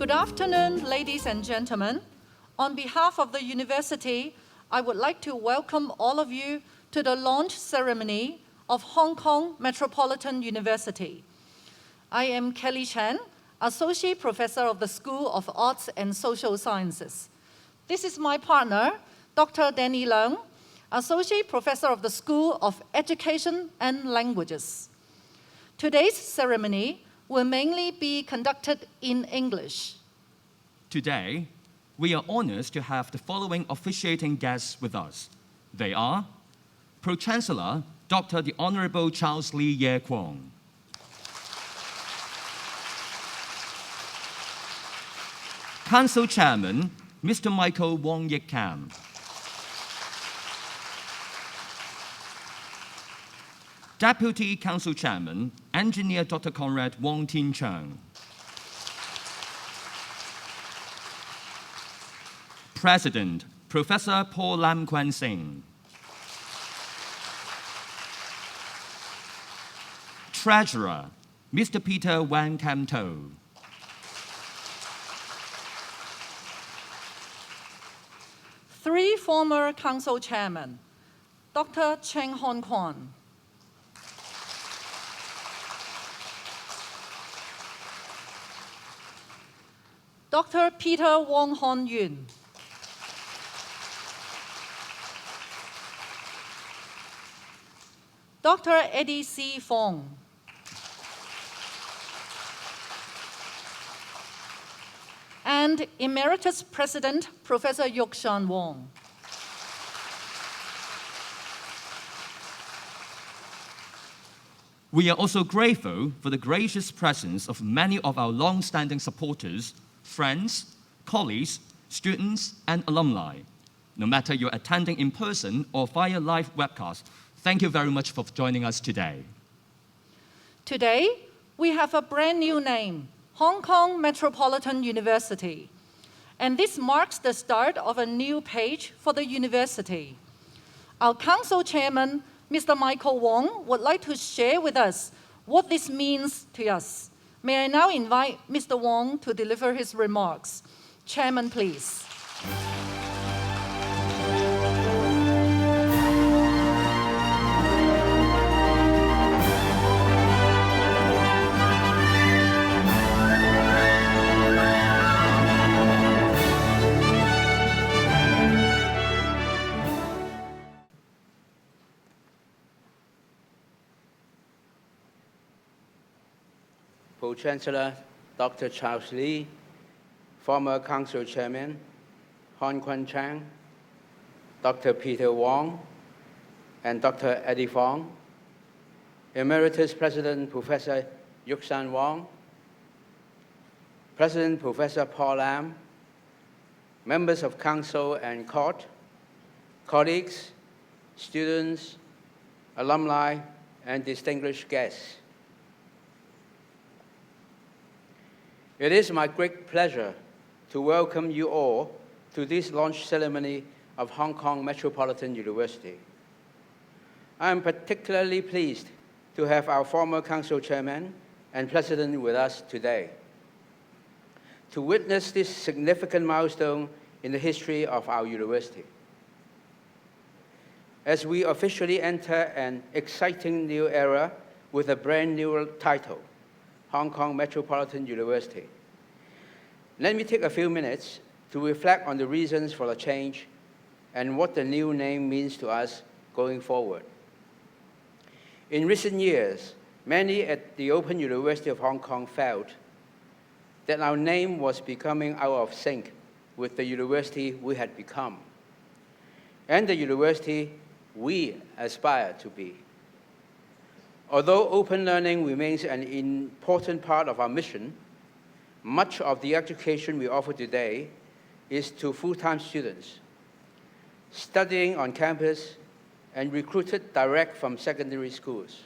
Good afternoon, ladies and gentlemen. On behalf of the university, I would like to welcome all of you to the launch ceremony of Hong Kong Metropolitan University. I am Kelly Chan, Associate Professor of the School of Arts and Social Sciences. This is my partner, Dr. Danny Leung, Associate Professor of the School of Education and Languages. Today's ceremony will mainly be conducted in English. Today, we are honored to have the following officiating guests with us. They are Pro-Chancellor Dr. the Honorable Charles Lee Ye Kwong, Council Chairman Mr. Michael Wong Yik Kam, Deputy Council Chairman, Engineer Dr. Conrad Wong Tin Chung, President, Professor Paul Lam Kwan Sing, Treasurer, Mr. Peter Wan Kam To, Three former council chairmen, Dr. Cheng Hon Kwan, Dr. Peter Wong Hon Yun, Dr. Eddie C. Fong, and Emeritus President Professor Yuk Shan Wong. We are also grateful for the gracious presence of many of our long-standing supporters, friends, colleagues, students, and alumni. No matter you're attending in person or via live webcast, thank you very much for joining us today. Today, we have a brand new name, Hong Kong Metropolitan University. And this marks the start of a new page for the university. Our council chairman, Mr. Michael Wong, would like to share with us what this means to us. May I now invite Mr. Wong to deliver his remarks. Chairman, please. Pro-Chancellor Dr. Charles Lee, former Council Chairman Hon Kwon Chang, Dr. Peter Wong, and Dr. Eddie Fong, Emeritus President Professor Yuk Shan Wong, President Professor Paul Lam, members of Council and Court, colleagues, students, alumni, and distinguished guests. It is my great pleasure to welcome you all to this launch ceremony of Hong Kong Metropolitan University. I am particularly pleased to have our former Council Chairman and President with us today to witness this significant milestone in the history of our university. As we officially enter an exciting new era with a brand new title, Hong Kong Metropolitan University, let me take a few minutes to reflect on the reasons for the change and what the new name means to us going forward. In recent years, many at the Open University of Hong Kong felt that our name was becoming out of sync with the university we had become and the university we aspire to be. Although open learning remains an important part of our mission, much of the education we offer today is to full-time students studying on campus and recruited direct from secondary schools.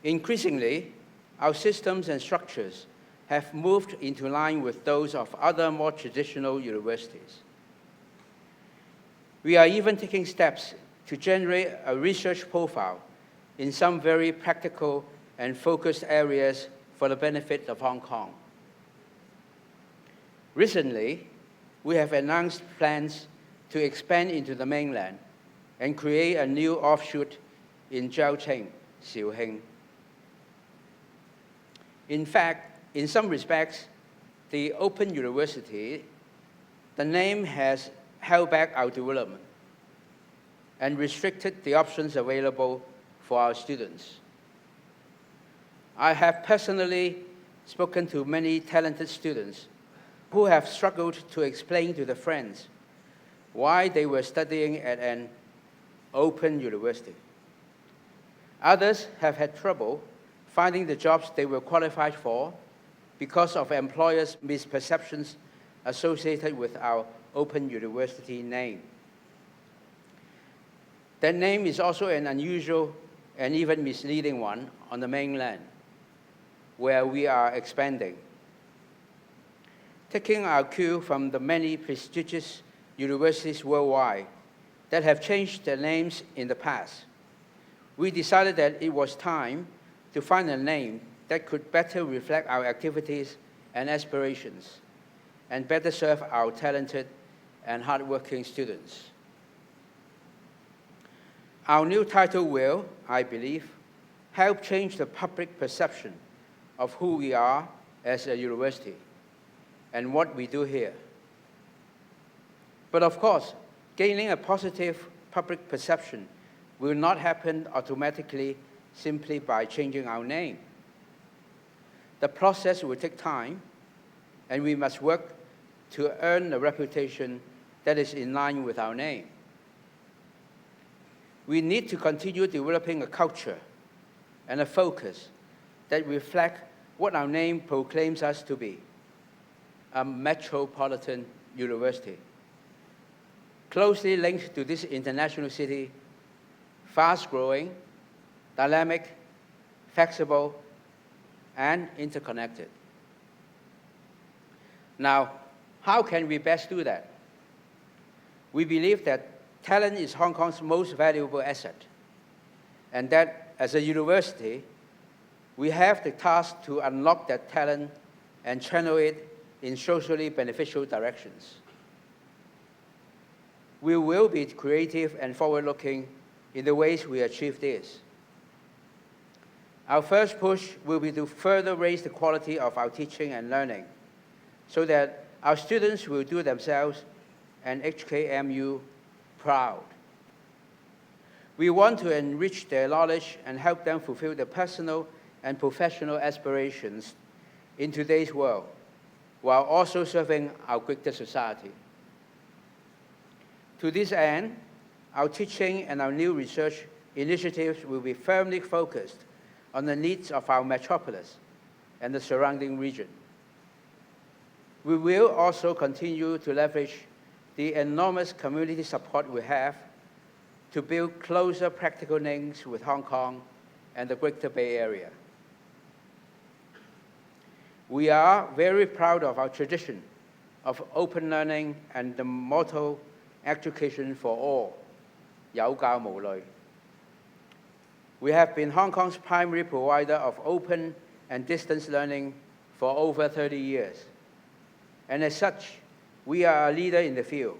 Increasingly, our systems and structures have moved into line with those of other more traditional universities. We are even taking steps to generate a research profile in some very practical and focused areas for the benefit of Hong Kong. Recently, we have announced plans to expand into the mainland and create a new offshoot in Zhaoqing, Xiuheng. In fact, in some respects, the Open University, the name has held back our development and restricted the options available for our students. I have personally spoken to many talented students who have struggled to explain to their friends why they were studying at an open university. Others have had trouble finding the jobs they were qualified for because of employers' misperceptions associated with our Open University name. That name is also an unusual and even misleading one on the mainland, where we are expanding. Taking our cue from the many prestigious universities worldwide that have changed their names in the past, we decided that it was time to find a name that could better reflect our activities and aspirations and better serve our talented and hardworking students. Our new title will, I believe, help change the public perception of who we are as a university and what we do here. But of course, gaining a positive public perception will not happen automatically simply by changing our name. The process will take time, and we must work to earn a reputation that is in line with our name. We need to continue developing a culture and a focus that reflect what our name proclaims us to be, a metropolitan university. Closely linked to this international city, fast-growing, dynamic, flexible, and interconnected. Now, how can we best do that? We believe that talent is Hong Kong's most valuable asset, and that as a university, we have the task to unlock that talent and channel it in socially beneficial directions. We will be creative and forward-looking in the ways we achieve this. Our first push will be to further raise the quality of our teaching and learning so that our students will do themselves and HKMU proud. We want to enrich their knowledge and help them fulfill their personal and professional aspirations in today's world, while also serving our greater society. To this end, our teaching and our new research initiatives will be firmly focused on the needs of our metropolis and the surrounding region. We will also continue to leverage the enormous community support we have to build closer practical links with Hong Kong and the Greater Bay Area. We are very proud of our tradition of open learning and the motto, education for all, 有教無類. We have been Hong Kong's primary provider of open and distance learning for over 30 years. And as such, we are a leader in the field.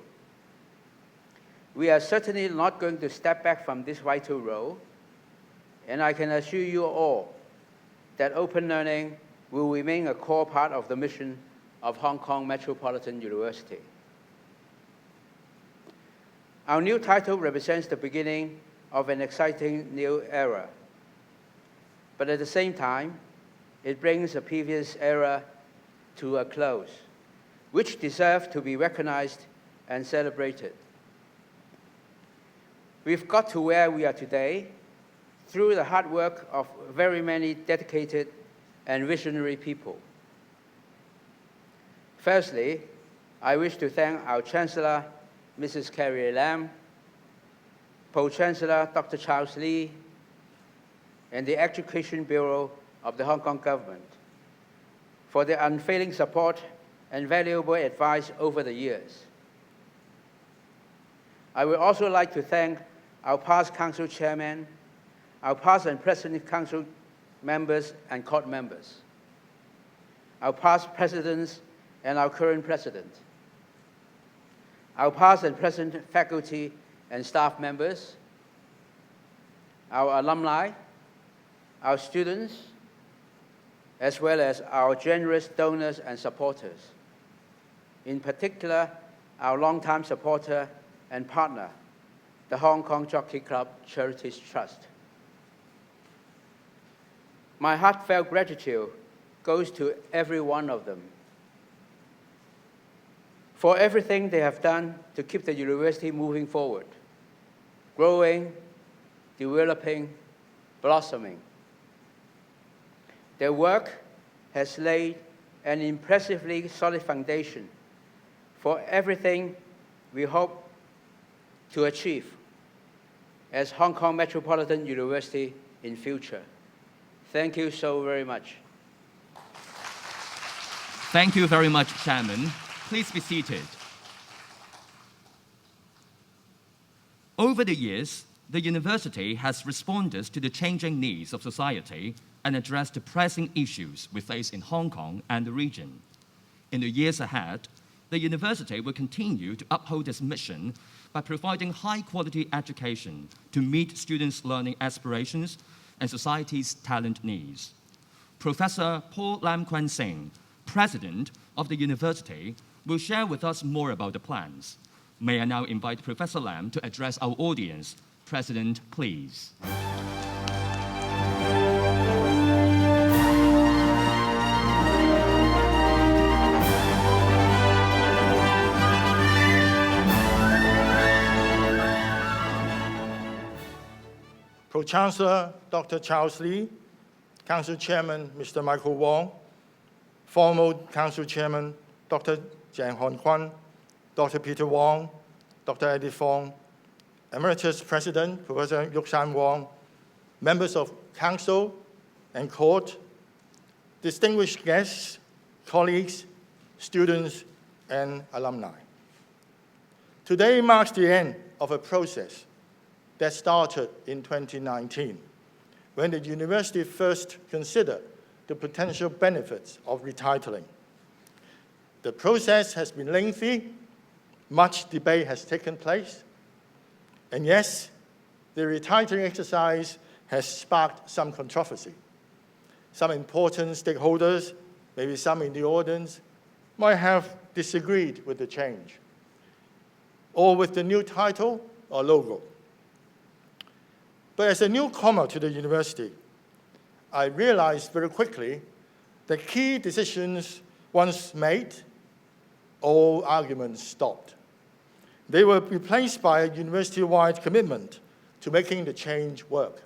We are certainly not going to step back from this vital role, and I can assure you all that open learning will remain a core part of the mission of Hong Kong Metropolitan University. Our new title represents the beginning of an exciting new era, but at the same time, it brings a previous era to a close, which deserve to be recognized and celebrated. We've got to where we are today through the hard work of very many dedicated and visionary people. Firstly, I wish to thank our Chancellor, Mrs. Carrie Lam, Pro-Chancellor Dr. Charles Lee, and the Education Bureau of the Hong Kong government for their unfailing support and valuable advice over the years. I would also like to thank our past Council Chairman, our past and present Council members and court members, our past presidents and our current president, our past and present faculty and staff members, our alumni, our students, as well as our generous donors and supporters. In particular, our longtime supporter and partner, the Hong Kong Jockey Club Charities Trust. My heartfelt gratitude goes to every one of them for everything they have done to keep the university moving forward, growing, developing, blossoming. Their work has laid an impressively solid foundation for everything we hope to achieve as Hong Kong Metropolitan University in future. Thank you so very much. Thank you very much, Chairman. Please be seated. Over the years, the university has responded to the changing needs of society and addressed the pressing issues we face in Hong Kong and the region. In the years ahead, the university will continue to uphold its mission by providing high-quality education to meet students' learning aspirations and society's talent needs. Professor Paul Lam Kwan Sing, President of the university, will share with us more about the plans. May I now invite Professor Lam to address our audience. President, please. Pro-Chancellor Dr. Charles Lee, Council Chairman Mr. Michael Wong, former Council Chairman Dr. Jiang Hon Kwan, Dr. Peter Wong, Dr. Eddie Fong, Emeritus President Professor Yuk San Wong, members of Council and Court, distinguished guests, colleagues, students, and alumni. Today marks the end of a process that started in 2019, when the university first considered the potential benefits of retitling. The process has been lengthy, much debate has taken place, and yes, the retitling exercise has sparked some controversy. Some important stakeholders, maybe some in the audience, might have disagreed with the change, or with the new title or logo. But as a newcomer to the university, I realized very quickly that key decisions once made, all arguments stopped. They were replaced by a university-wide commitment to making the change work,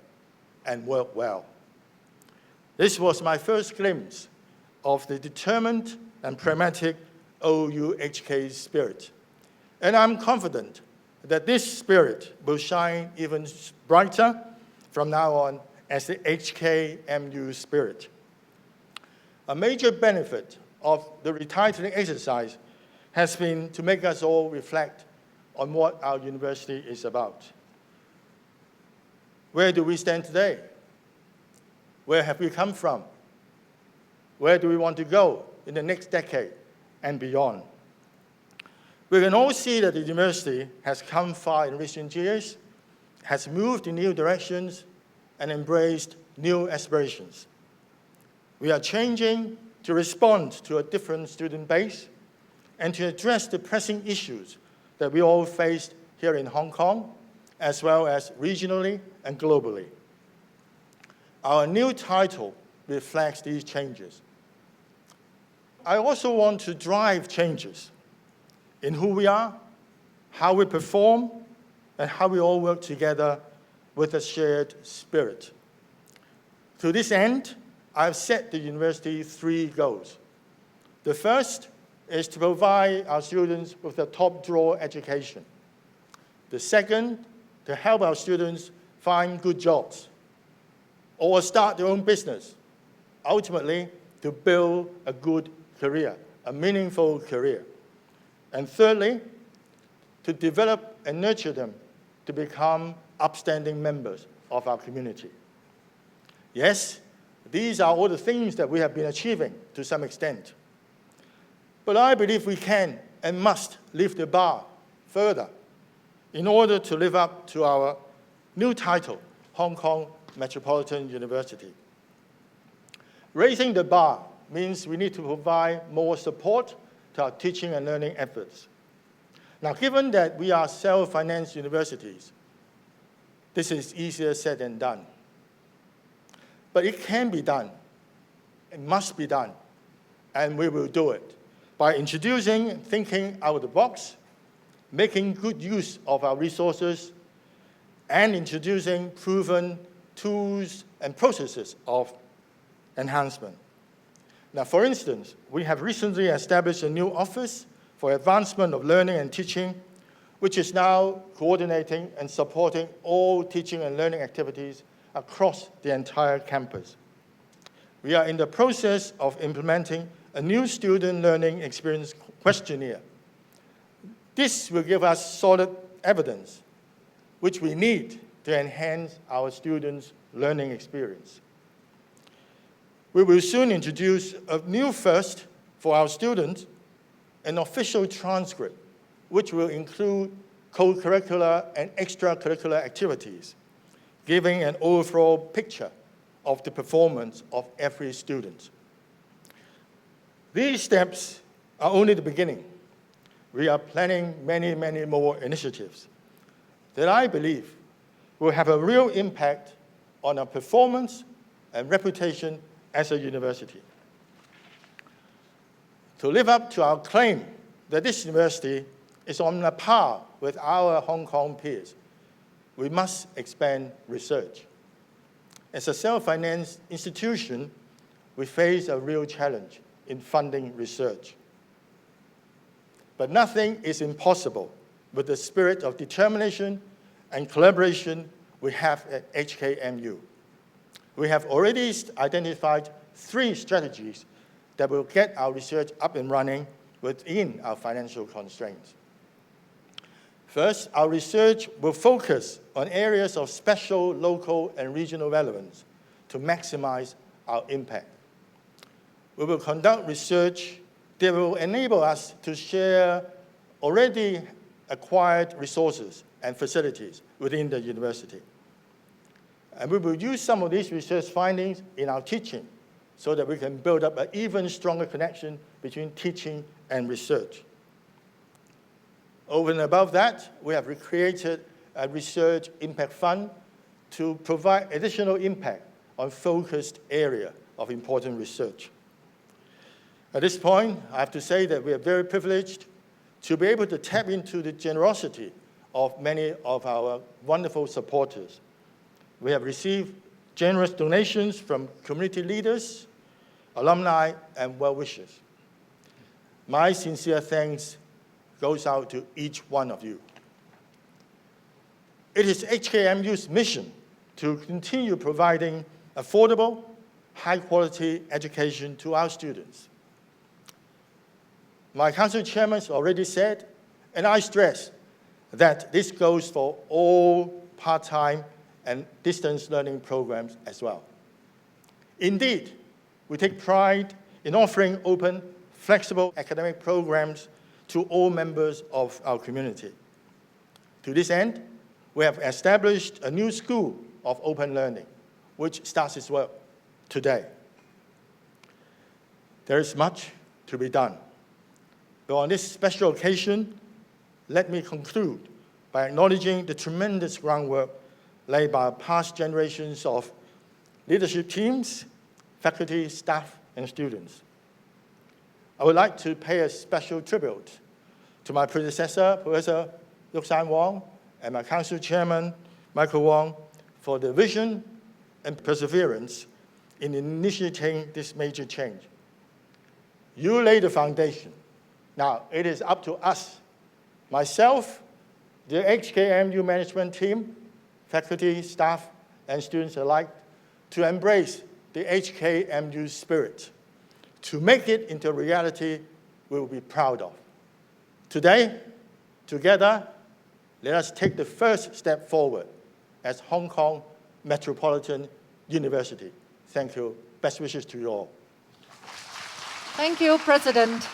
and work well. This was my first glimpse of the determined and pragmatic OUHK spirit. And I'm confident that this spirit will shine even brighter from now on as the HKMU spirit. A major benefit of the retitling exercise has been to make us all reflect on what our university is about. Where do we stand today? Where have we come from? Where do we want to go in the next decade and beyond? We can all see that the university has come far in recent years, has moved in new directions, and embraced new aspirations. We are changing to respond to a different student base and to address the pressing issues that we all faced here in Hong Kong, as well as regionally and globally. Our new title reflects these changes. I also want to drive changes in who we are, how we perform, and how we all work together with a shared spirit. To this end, I've set the university 3 goals. The first is to provide our students with a top-draw education. The second, to help our students find good jobs or start their own business, ultimately to build a good career, a meaningful career. And thirdly, to develop and nurture them to become upstanding members of our community. Yes, these are all the things that we have been achieving to some extent. But I believe we can and must lift the bar further in order to live up to our new title, Hong Kong Metropolitan University. Raising the bar means we need to provide more support to our teaching and learning efforts. Now, given that we are self-financed universities, this is easier said than done. But it can be done. It must be done. And we will do it by introducing thinking out of the box, making good use of our resources, and introducing proven tools and processes of enhancement. Now, for instance, we have recently established a new office for advancement of learning and teaching, which is now coordinating and supporting all teaching and learning activities across the entire campus. We are in the process of implementing a new student learning experience questionnaire. This will give us solid evidence, which we need to enhance our students' learning experience. We will soon introduce a new first for our students, an official transcript, which will include co-curricular and extracurricular activities, giving an overall picture of the performance of every student. These steps are only the beginning. We are planning many, many more initiatives that I believe will have a real impact on our performance and reputation as a university. To live up to our claim that this university is on a par with our Hong Kong peers, we must expand research. As a self-financed institution, we face a real challenge in funding research. But nothing is impossible with the spirit of determination and collaboration we have at HKMU. We have already identified 3 strategies that will get our research up and running within our financial constraints. First, our research will focus on areas of special local and regional relevance to maximize our impact. We will conduct research that will enable us to share already acquired resources and facilities within the university. And we will use some of these research findings in our teaching so that we can build up an even stronger connection between teaching and research. Over and above that, we have recreated a research impact fund to provide additional impact on focused area of important research. At this point, I have to say that we are very privileged to be able to tap into the generosity of many of our wonderful supporters. We have received generous donations from community leaders, alumni, and well-wishers. My sincere thanks goes out to each one of you. It is HKMU's mission to continue providing affordable, high-quality education to our students. My council chairman has already said, and I stress, that this goes for all part-time and distance learning programs as well. Indeed, we take pride in offering open, flexible academic programs to all members of our community. To this end, we have established a new school of open learning, which starts its work today. There is much to be done. But on this special occasion, let me conclude by acknowledging the tremendous groundwork laid by past generations of leadership teams, faculty, staff, and students. I would like to pay a special tribute to my predecessor, Professor Yuk-San Wong, and my council chairman, Michael Wong, for the vision and perseverance in initiating this major change. You laid the foundation. Now, it is up to us, myself, the HKMU management team, faculty, staff, and students alike, to embrace the HKMU spirit, to make it into a reality we will be proud of. Today, together, let us take the first step forward as Hong Kong Metropolitan University. Thank you. Best wishes to you all. Thank you, President.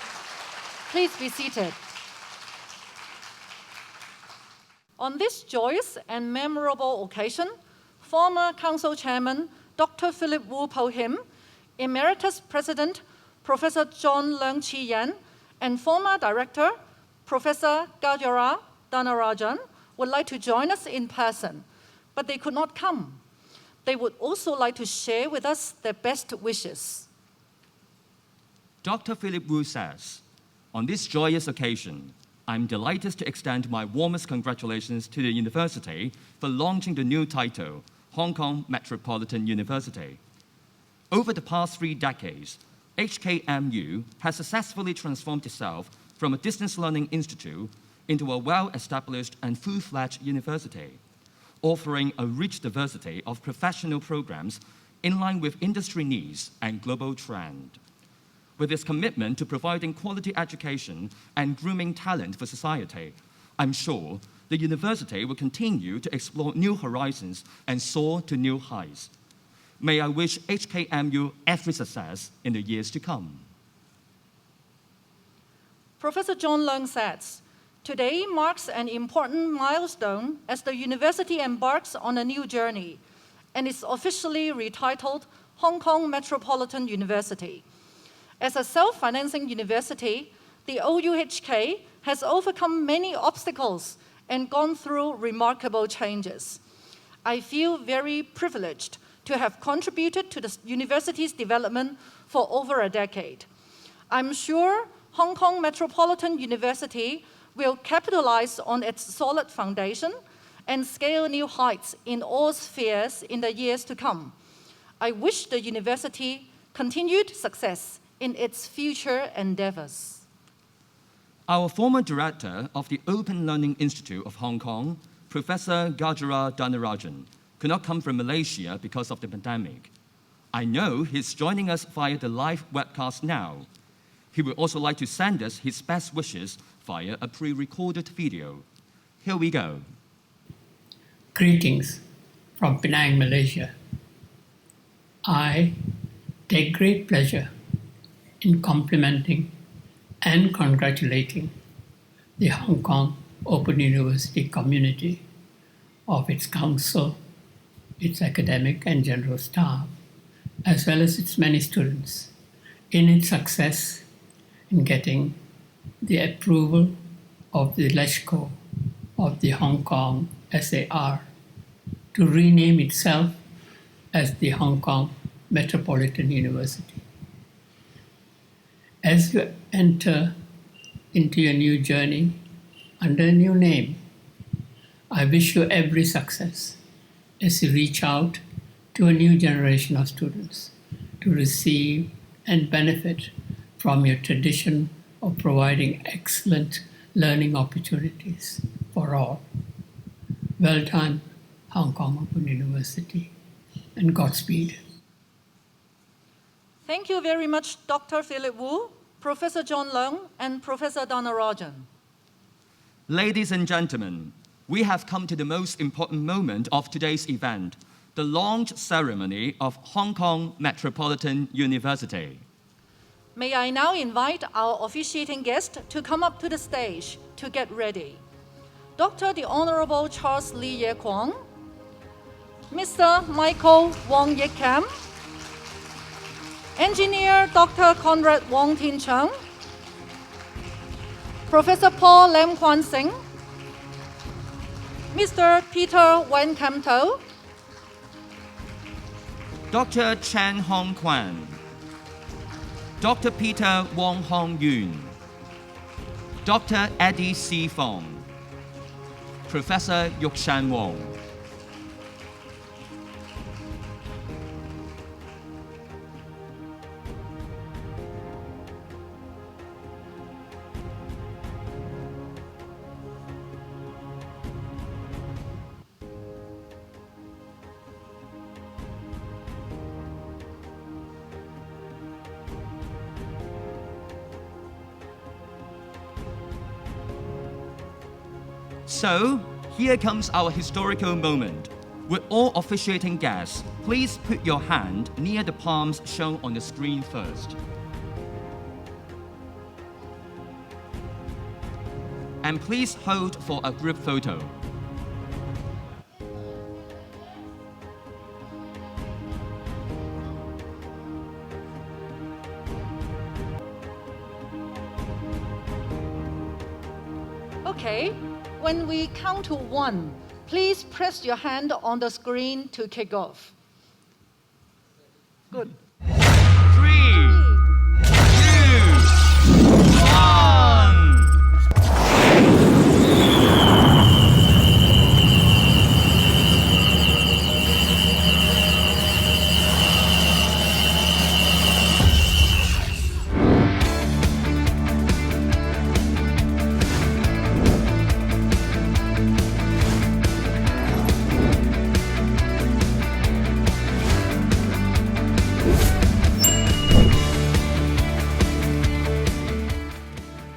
Please be seated. On this joyous and memorable occasion, former Council Chairman Dr. Philip Wu Po Him, Emeritus President Professor John Leung Chi Yan, and former Director Professor Gajara Dhanarajan would like to join us in person, but they could not come. They would also like to share with us their best wishes. Dr. Philip Wu says, on this joyous occasion, I'm delighted to extend my warmest congratulations to the university for launching the new title, Hong Kong Metropolitan University. Over the past 3 decades, HKMU has successfully transformed itself from a distance learning institute into a well-established and full-fledged university, offering a rich diversity of professional programs in line with industry needs and global trend. With its commitment to providing quality education and grooming talent for society, I'm sure the university will continue to explore new horizons and soar to new heights. May I wish HKMU every success in the years to come. Professor John Leung says, today marks an important milestone as the university embarks on a new journey and is officially retitled Hong Kong Metropolitan University. As a self-financing university, the OUHK has overcome many obstacles and gone through remarkable changes. I feel very privileged to have contributed to the university's development for over a decade. I'm sure Hong Kong Metropolitan University will capitalize on its solid foundation and scale new heights in all spheres in the years to come. I wish the university continued success in its future endeavors. Our former director of the Open Learning Institute of Hong Kong, Professor Gajara Dhanarajan, could not come from Malaysia because of the pandemic. I know he's joining us via the live webcast now. He would also like to send us his best wishes via a pre-recorded video. Here we go. Greetings from Penang, Malaysia. I take great pleasure in complimenting and congratulating the Hong Kong Open University community of its council, its academic and general staff, as well as its many students, in its success in getting the approval of the LegCo of the Hong Kong SAR to rename itself as the Hong Kong Metropolitan University. As you enter into your new journey under a new name, I wish you every success as you reach out to a new generation of students to receive and benefit from your tradition of providing excellent learning opportunities for all. Well done, Hong Kong Open University, and Godspeed. Thank you very much, Dr. Philip Wu, Professor John Leung, and Professor Dhanarajan. Ladies and gentlemen, we have come to the most important moment of today's event, the launch ceremony of Hong Kong Metropolitan University. May I now invite our officiating guest to come up to the stage to get ready. Dr. the Honorable Charles Lee Ye Kwong, Mr. Michael Wong Yik Kam, Engineer Dr. Conrad Wong Tin Chung, Professor Paul Lam Kwan Sing, Mr. Peter Wen Kam To, Dr. Chen Hong Kwan, Dr. Peter Wong Hong Yun, Dr. Eddie Si Fong, Professor Yuk Shan Wong. So, here comes our historical moment. With all officiating guests, please put your hand near the palms shown on the screen first. And please hold for a group photo. Okay, when we count to 1, please press your hand on the screen to kick off. Good. 3, 2, 1.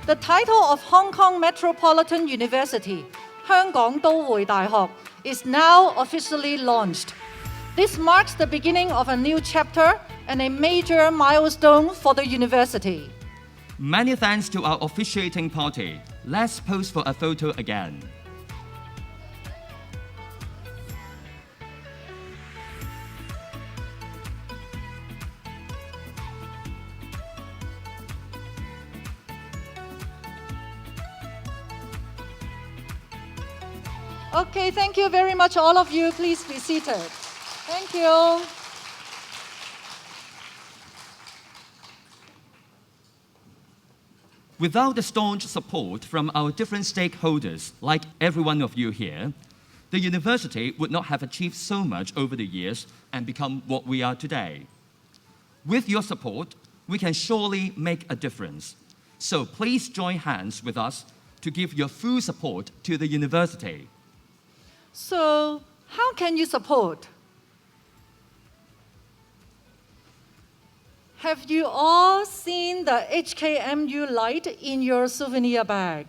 The title of Hong Kong Metropolitan University, 香港都會大學, is now officially launched. This marks the beginning of a new chapter and a major milestone for the university. Many thanks to our officiating party. Let's pose for a photo again. Okay, thank you very much, all of you. Please be seated. Thank you. Without the staunch support from our different stakeholders, like every one of you here, the university would not have achieved so much over the years and become what we are today. With your support, we can surely make a difference. So please join hands with us to give your full support to the university. So, how can you support? Have you all seen the HKMU light in your souvenir bag?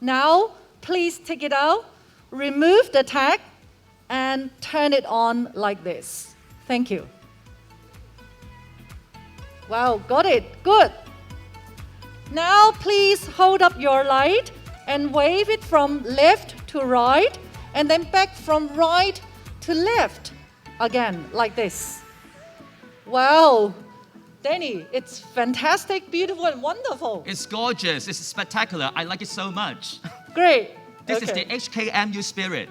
Now, please take it out, remove the tag, and turn it on like this. Thank you. Wow, got it. Good. Now, please hold up your light and wave it from left to right, and then back from right to left. Again, like this. Wow. Danny, it's fantastic, beautiful, and wonderful. It's gorgeous, it's spectacular, I like it so much. Great. This is the HKMU spirit.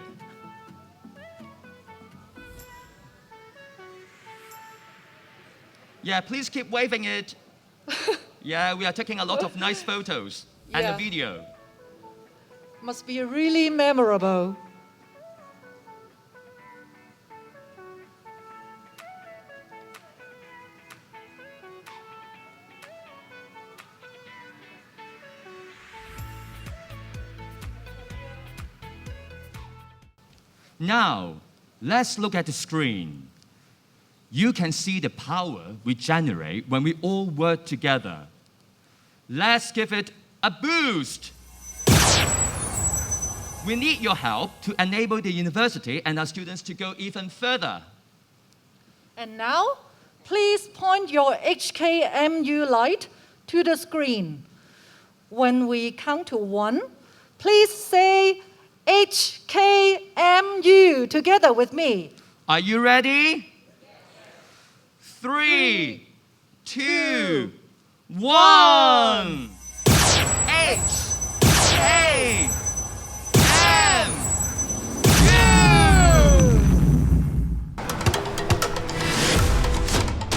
Yeah, please keep waving it. Yeah, we are taking a lot of nice photos and Yeah. a video. Must be really memorable. Now, let's look at the screen. You can see the power we generate when we all work together. Let's give it a boost. We need your help to enable the university and our students to go even further. And now, please point your HKMU light to the screen. When we count to 1, please say HKMU together with me. Are you ready? 3, 2, 1. HKMU.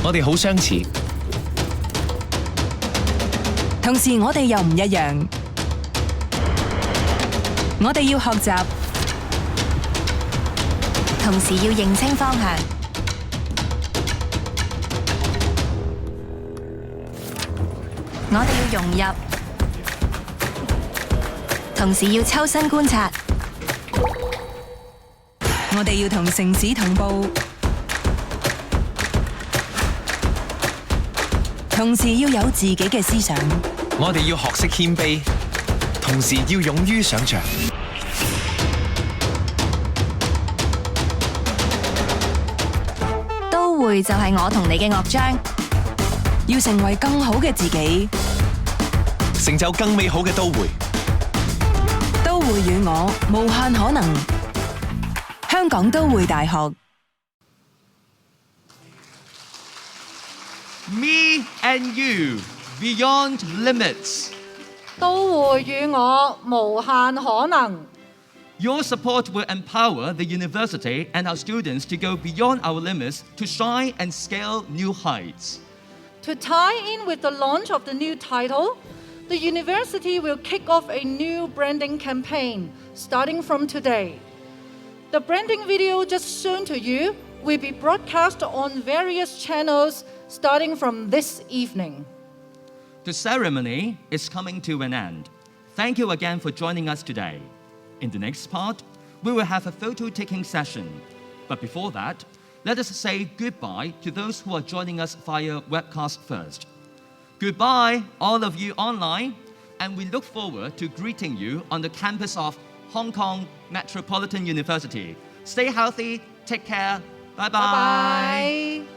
我哋好相似，同時我哋又唔一樣。我哋要學習，同時要認清方向。我哋要融入，同時要抽身觀察。我哋要同城市同步，同時要有自己嘅思想。我哋要學識謙卑，同時要勇於想像。都會就係我同你嘅樂章，要成為更好嘅自己。成就更美好嘅都會。會與我無限可能。香港都會大學。Me and you, beyond limits. 都會與我無限可能。Your support will empower the university and our students to go beyond our limits to shine and scale new heights. To tie in with the launch of the new title, the university will kick off a new branding campaign starting from today. The branding video just shown to you will be broadcast on various channels starting from this evening. The ceremony is coming to an end. Thank you again for joining us today. In the next part, we will have a photo-taking session. But before that, let us say goodbye to those who are joining us via webcast first. Goodbye, all of you online, and we look forward to greeting you on the campus of Hong Kong Metropolitan University. Stay healthy, take care, bye-bye. Bye-bye.